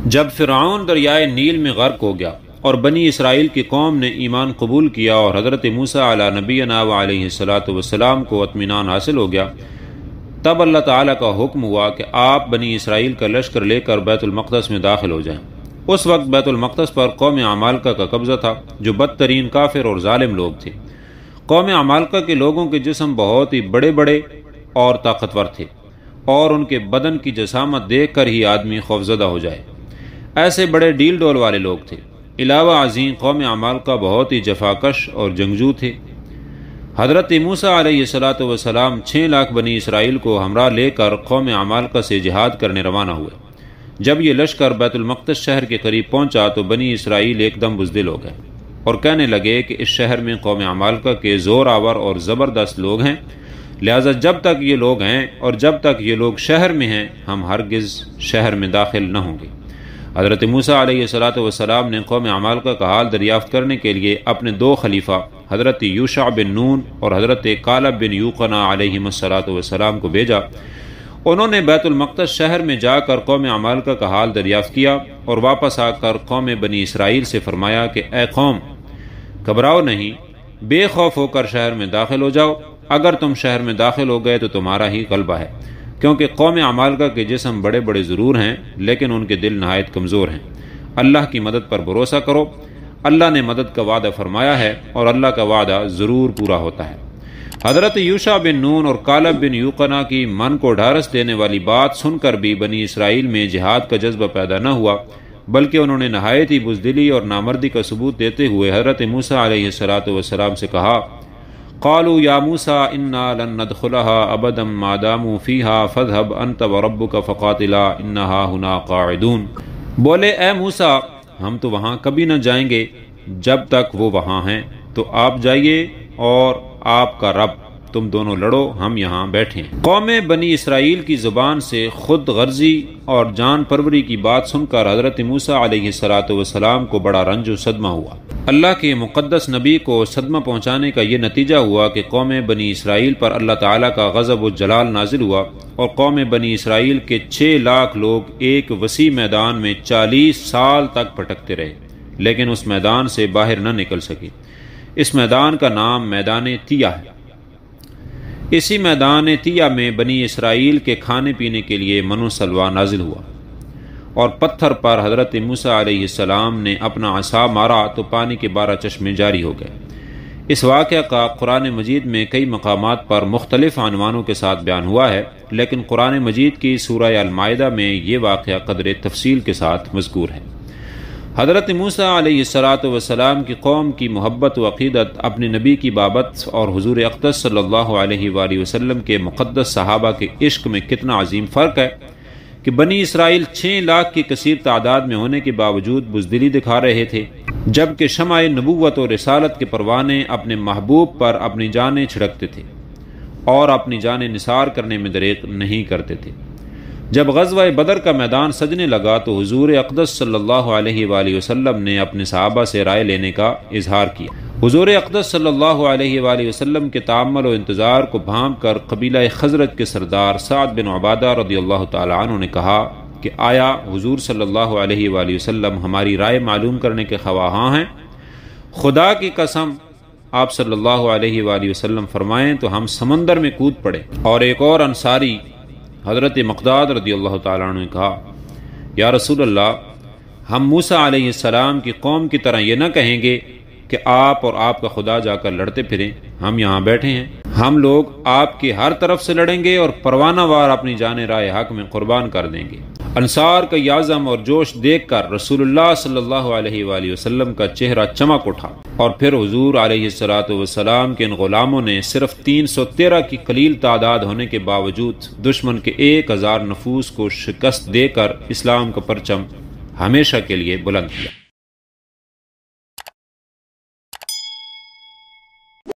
جب فرعون دریائے نیل میں غرق ہو گیا اور بنی اسرائیل کی قوم نے ایمان قبول کیا اور حضرت موسیٰ علی نبینا و علیہ الصلاۃ والسلام کو اطمینان حاصل ہو گیا، تب اللہ تعالیٰ کا حکم ہوا کہ آپ بنی اسرائیل کا لشکر لے کر بیت المقدس میں داخل ہو جائیں۔ اس وقت بیت المقدس پر قوم عمالقہ کا قبضہ تھا، جو بدترین کافر اور ظالم لوگ تھے۔ قوم عمالقہ کے لوگوں کے جسم بہت ہی بڑے بڑے اور طاقتور تھے، اور ان کے بدن کی جسامت دیکھ کر ہی آدمی خوفزدہ ہو جائے، ایسے بڑے ڈیل ڈول والے لوگ تھے۔ علاوہ ازیں قوم عمالقہ بہت ہی جفاکش اور جنگجو تھے۔ حضرت موسیٰ علیہ الصلاۃ والسلام 6 لاکھ بنی اسرائیل کو ہمراہ لے کر قوم عمالقہ سے جہاد کرنے روانہ ہوئے۔ جب یہ لشکر بیت المقدس شہر کے قریب پہنچا تو بنی اسرائیل ایک دم بزدل ہو گئے اور کہنے لگے کہ اس شہر میں قوم عمالقہ کے زور آور اور زبردست لوگ ہیں، لہذا جب تک یہ لوگ ہیں اور جب تک یہ لوگ شہر میں ہیں ہم ہرگز شہر میں داخل نہ ہوں گے۔ حضرت موسیٰ علیہ الصلاۃ والسلام نے قوم عمالقہ کا حال دریافت کرنے کے لیے اپنے 2 خلیفہ حضرت یوشع بن نون اور حضرت کالب بن یوقنا علیہم الصلاۃ والسلام کو بھیجا۔ انہوں نے بیت المقدس شہر میں جا کر قوم عمالقہ کا حال دریافت کیا اور واپس آ کر قوم بنی اسرائیل سے فرمایا کہ اے قوم، گھبراؤ نہیں، بے خوف ہو کر شہر میں داخل ہو جاؤ۔ اگر تم شہر میں داخل ہو گئے تو تمہارا ہی غلبہ ہے، کیونکہ قوم عمالقہ کے جسم بڑے بڑے ضرور ہیں لیکن ان کے دل نہایت کمزور ہیں۔ اللہ کی مدد پر بھروسہ کرو، اللہ نے مدد کا وعدہ فرمایا ہے اور اللہ کا وعدہ ضرور پورا ہوتا ہے۔ حضرت یوشع بن نون اور کالب بن یوقنا کی من کو ڈھارس دینے والی بات سن کر بھی بنی اسرائیل میں جہاد کا جذبہ پیدا نہ ہوا، بلکہ انہوں نے نہایت ہی بزدلی اور نامردی کا ثبوت دیتے ہوئے حضرت موسیٰ علیہ الصلاۃ والسلام سے کہا، قالوا یا موسیٰ انا لن ندخلها ابدا ما داموا فیہا فاذهب انت وربک فقاتلا انہا ہنا قاعدون۔ بولے اے موسیٰ، ہم تو وہاں کبھی نہ جائیں گے جب تک وہ وہاں ہیں، تو آپ جائیے اور آپ کا رب، تم دونوں لڑو، ہم یہاں بیٹھے ہیں۔ قوم بنی اسرائیل کی زبان سے خود غرضی اور جان پروری کی بات سن کر حضرت موسیٰ علیہ الصلاۃ والسلام کو بڑا رنج و صدمہ ہوا۔ اللہ کے مقدس نبی کو صدمہ پہنچانے کا یہ نتیجہ ہوا کہ قوم بنی اسرائیل پر اللہ تعالیٰ کا غضب و جلال نازل ہوا اور قوم بنی اسرائیل کے 6 لاکھ لوگ ایک وسیع میدان میں 40 سال تک بھٹکتے رہے، لیکن اس میدان سے باہر نہ نکل سکے۔ اس میدان کا نام میدان تیہ ہے۔ اسی میدان تیہ میں بنی اسرائیل کے کھانے پینے کے لیے من و سلوہ نازل ہوا، اور پتھر پر حضرت موسیٰ علیہ السلام نے اپنا عصا مارا تو پانی کے 12 چشمے جاری ہو گئے۔ اس واقعہ کا قرآن مجید میں کئی مقامات پر مختلف عنوانوں کے ساتھ بیان ہوا ہے، لیکن قرآن مجید کی سورہ المائدہ میں یہ واقعہ قدر تفصیل کے ساتھ مذکور ہے۔ حضرت موسیٰ علیہ الصلاۃ والسلام کی قوم کی محبت و عقیدت اپنے نبی کی بابت اور حضور اقدس صلی اللہ علیہ وآلہ وسلم کے مقدس صحابہ کے عشق میں کتنا عظیم فرق ہے کہ بنی اسرائیل 6 لاکھ کی کثیر تعداد میں ہونے کے باوجود بزدلی دکھا رہے تھے، جبکہ شمع نبوت و رسالت کے پروانے اپنے محبوب پر اپنی جانیں چھڑکتے تھے اور اپنی جانیں نثار کرنے میں دریغ نہیں کرتے تھے۔ جب غزوہ بدر کا میدان سجنے لگا تو حضور اقدس صلی اللہ علیہ وآلہ وسلم نے اپنے صحابہ سے رائے لینے کا اظہار کیا۔ حضور اقدس صلی اللہ علیہ وآلہ وسلم کے تأمل و انتظار کو بھانپ کر قبیلہ خزرج کے سردار سعد بن عبادہ رضی اللہ تعالی عنہ نے کہا کہ آیا حضور صلی اللہ علیہ وآلہ وسلم ہماری رائے معلوم کرنے کے خواہاں ہیں؟ خدا کی قسم، آپ صلی اللہ علیہ وآلہ وسلم فرمائیں تو ہم سمندر میں کود پڑے۔ اور ایک اور انصاری حضرت مقداد رضی اللہ تعالیٰ عنہ نے کہا، یا رسول اللہ، ہم موسیٰ علیہ السلام کی قوم کی طرح یہ نہ کہیں گے کہ آپ اور آپ کا خدا جا کر لڑتے پھریں، ہم یہاں بیٹھے ہیں، ہم لوگ آپ کی ہر طرف سے لڑیں گے اور پروانہ وار اپنی جان رائے حق میں قربان کر دیں گے۔ انصار کا یہ عزم اور جوش دیکھ کر رسول اللہ صلی اللہ علیہ وآلہ وسلم کا چہرہ چمک اٹھا، اور پھر حضور علیہ الصلاۃ والسلام کے ان غلاموں نے صرف 313 کی قلیل تعداد ہونے کے باوجود دشمن کے 1000 نفوس کو شکست دے کر اسلام کا پرچم ہمیشہ کے لیے بلند کیا۔